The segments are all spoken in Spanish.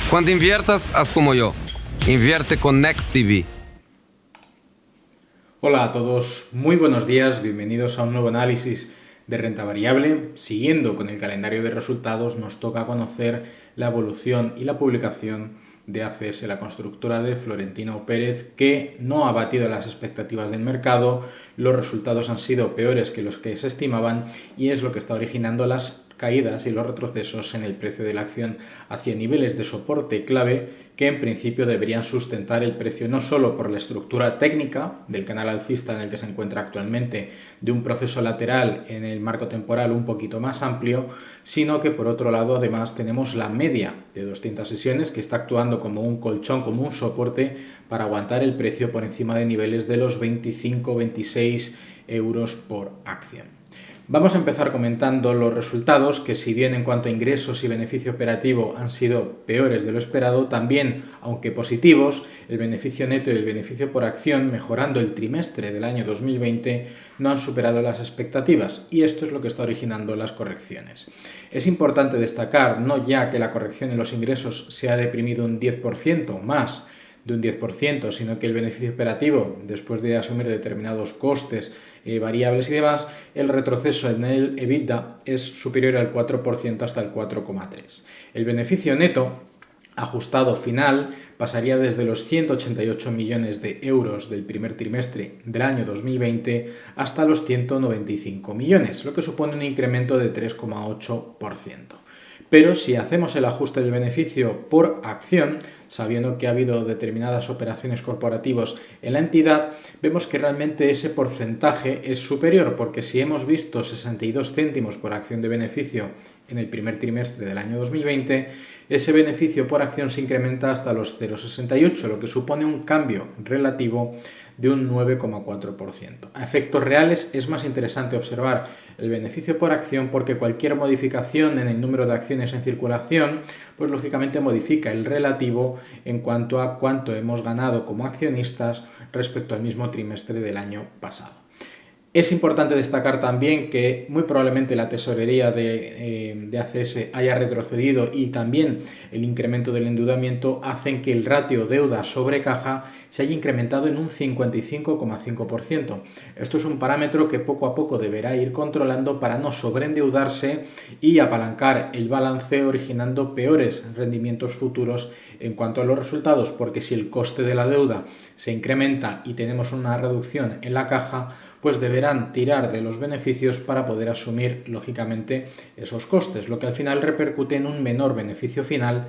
Cuando inviertas, haz como yo. Invierte con NextTV. Hola a todos, muy buenos días, bienvenidos a un nuevo análisis de renta variable. Siguiendo con el calendario de resultados, nos toca conocer la evolución y la publicación de ACS, la constructora de Florentino Pérez, que no ha batido las expectativas del mercado. Los resultados han sido peores que los que se estimaban y es lo que está originando las caídas y los retrocesos en el precio de la acción hacia niveles de soporte clave que en principio deberían sustentar el precio no solo por la estructura técnica del canal alcista en el que se encuentra actualmente, de un proceso lateral en el marco temporal un poquito más amplio, sino que por otro lado además tenemos la media de 200 sesiones que está actuando como un colchón, como un soporte para aguantar el precio por encima de niveles de los 25-26 euros por acción. Vamos a empezar comentando los resultados, que si bien en cuanto a ingresos y beneficio operativo han sido peores de lo esperado, también, aunque positivos, el beneficio neto y el beneficio por acción, mejorando el trimestre del año 2020, no han superado las expectativas, y esto es lo que está originando las correcciones. Es importante destacar, no ya que la corrección en los ingresos se ha deprimido un 10%, más de un 10%, sino que el beneficio operativo, después de asumir determinados costes, variables y demás, el retroceso en el EBITDA es superior al 4% hasta el 4,3%. El beneficio neto ajustado final pasaría desde los 188 millones de euros del primer trimestre del año 2020 hasta los 195 millones, lo que supone un incremento de 3,8%. Pero si hacemos el ajuste del beneficio por acción, sabiendo que ha habido determinadas operaciones corporativas en la entidad, vemos que realmente ese porcentaje es superior, porque si hemos visto 62 céntimos por acción de beneficio en el primer trimestre del año 2020, ese beneficio por acción se incrementa hasta los 0,68, lo que supone un cambio relativo de un 9,4%. A efectos reales es más interesante observar el beneficio por acción porque cualquier modificación en el número de acciones en circulación, pues lógicamente modifica el relativo en cuanto a cuánto hemos ganado como accionistas respecto al mismo trimestre del año pasado. Es importante destacar también que muy probablemente la tesorería de ACS haya retrocedido y también el incremento del endeudamiento hacen que el ratio deuda sobre caja se haya incrementado en un 55,5%. Esto es un parámetro que poco a poco deberá ir controlando para no sobreendeudarse y apalancar el balance, originando peores rendimientos futuros en cuanto a los resultados, porque si el coste de la deuda se incrementa y tenemos una reducción en la caja, pues deberán tirar de los beneficios para poder asumir, lógicamente, esos costes, lo que al final repercute en un menor beneficio final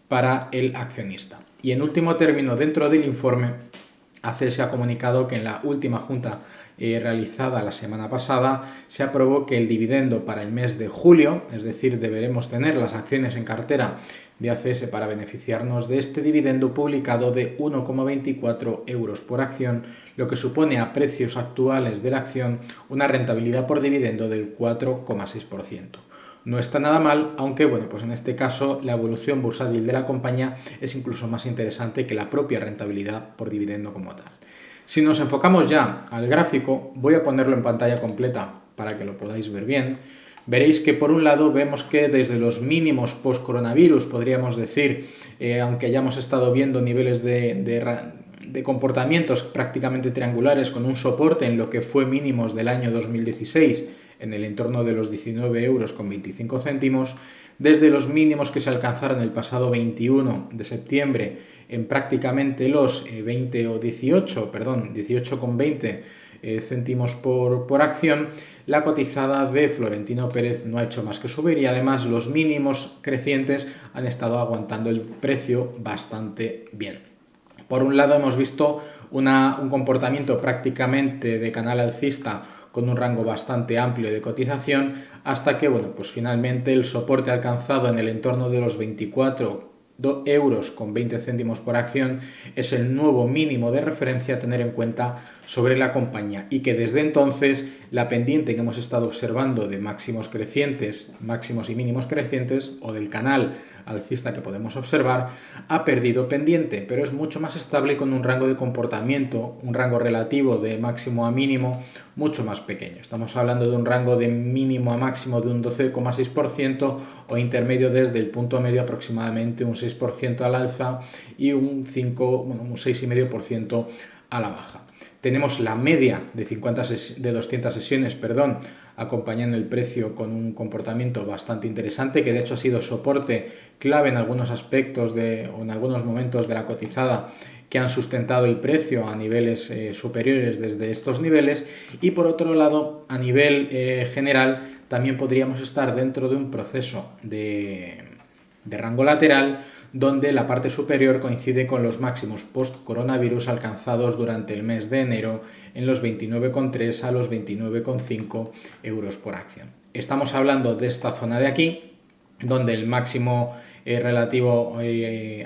para el accionista. Y en último término, dentro del informe, ACS ha comunicado que en la última junta realizada la semana pasada se aprobó que el dividendo para el mes de julio, es decir, deberemos tener las acciones en cartera de ACS para beneficiarnos de este dividendo publicado de 1,24 euros por acción, lo que supone a precios actuales de la acción una rentabilidad por dividendo del 4,6%. No está nada mal, aunque bueno, pues en este caso la evolución bursátil de la compañía es incluso más interesante que la propia rentabilidad por dividendo como tal. Si nos enfocamos ya al gráfico, voy a ponerlo en pantalla completa para que lo podáis ver bien. Veréis que por un lado vemos que desde los mínimos post-coronavirus, podríamos decir, aunque hayamos estado viendo niveles de comportamientos prácticamente triangulares con un soporte en lo que fue mínimos del año 2016 en el entorno de los 19 euros con 25 céntimos, desde los mínimos que se alcanzaron el pasado 21 de septiembre en prácticamente los 18,20 céntimos por acción, la cotizada de Florentino Pérez no ha hecho más que subir y además los mínimos crecientes han estado aguantando el precio bastante bien. Por un lado hemos visto un comportamiento prácticamente de canal alcista con un rango bastante amplio de cotización hasta que, bueno, pues finalmente el soporte alcanzado en el entorno de los 24 euros con 20 céntimos por acción es el nuevo mínimo de referencia a tener en cuenta sobre la compañía y que desde entonces la pendiente que hemos estado observando de máximos crecientes, máximos y mínimos crecientes o del canal alcista que podemos observar ha perdido pendiente, pero es mucho más estable con un rango de comportamiento, un rango relativo de máximo a mínimo mucho más pequeño. Estamos hablando de un rango de mínimo a máximo de un 12,6% o intermedio desde el punto medio aproximadamente un 6% al alza y un 6,5% a la baja. Tenemos la media de 200 sesiones, acompañando el precio con un comportamiento bastante interesante, que de hecho ha sido soporte clave en algunos aspectos o en algunos momentos de la cotizada que han sustentado el precio a niveles superiores desde estos niveles. Y por otro lado, a nivel general, también podríamos estar dentro de un proceso de rango lateral donde la parte superior coincide con los máximos post-coronavirus alcanzados durante el mes de enero en los 29,3 a los 29,5 euros por acción. Estamos hablando de esta zona de aquí, donde el máximo relativo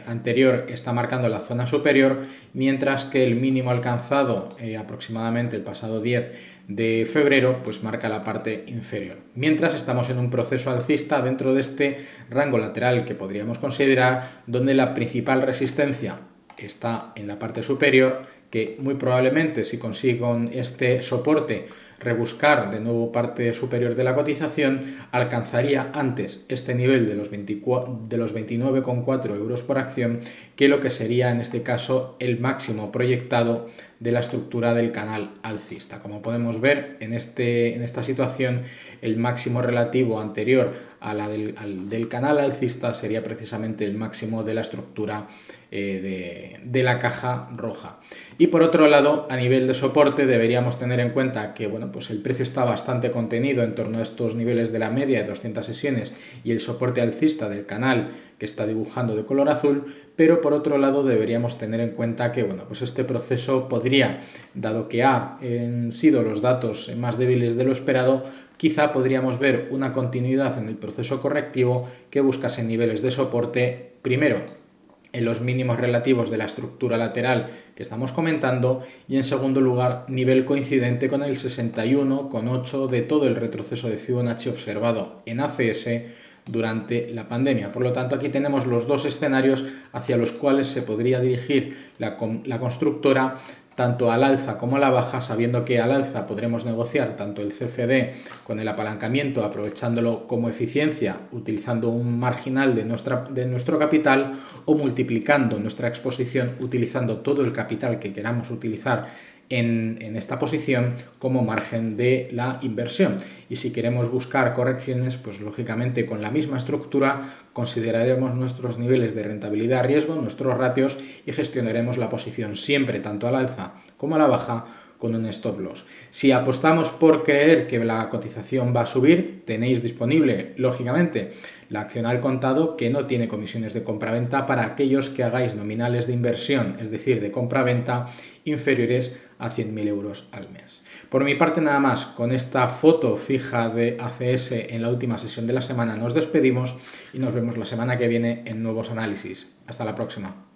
anterior está marcando la zona superior, mientras que el mínimo alcanzado aproximadamente el pasado 10 de febrero pues marca la parte inferior. Mientras estamos en un proceso alcista dentro de este rango lateral que podríamos considerar, donde la principal resistencia está en la parte superior, que muy probablemente si consigo este soporte rebuscar de nuevo parte superior de la cotización, alcanzaría antes este nivel de los 29,4 euros por acción que lo que sería en este caso el máximo proyectado de la estructura del canal alcista. Como podemos ver en esta situación, el máximo relativo anterior a al del canal alcista sería precisamente el máximo de la estructura de la caja roja. Y por otro lado, a nivel de soporte deberíamos tener en cuenta que pues el precio está bastante contenido en torno a estos niveles de la media de 200 sesiones y el soporte alcista del canal que está dibujando de color azul, pero por otro lado deberíamos tener en cuenta que pues este proceso podría, dado que han sido los datos más débiles de lo esperado, quizá podríamos ver una continuidad en el proceso correctivo que buscase niveles de soporte, primero en los mínimos relativos de la estructura lateral que estamos comentando y en segundo lugar nivel coincidente con el 61,8 de todo el retroceso de Fibonacci observado en ACS durante la pandemia. Por lo tanto, aquí tenemos los dos escenarios hacia los cuales se podría dirigir la constructora, tanto al alza como a la baja, sabiendo que al alza podremos negociar tanto el CFD con el apalancamiento, aprovechándolo como eficiencia, utilizando un marginal de nuestro capital, o multiplicando nuestra exposición, utilizando todo el capital que queramos utilizar en esta posición como margen de la inversión. Y si queremos buscar correcciones, pues lógicamente con la misma estructura consideraremos nuestros niveles de rentabilidad riesgo, nuestros ratios, y gestionaremos la posición siempre tanto al alza como a la baja con un stop loss. Si apostamos por creer que la cotización va a subir, tenéis disponible, lógicamente, la acción al contado, que no tiene comisiones de compra-venta para aquellos que hagáis nominales de inversión, es decir, de compra-venta inferiores a 100.000 euros al mes. Por mi parte nada más, con esta foto fija de ACS en la última sesión de la semana nos despedimos y nos vemos la semana que viene en nuevos análisis. Hasta la próxima.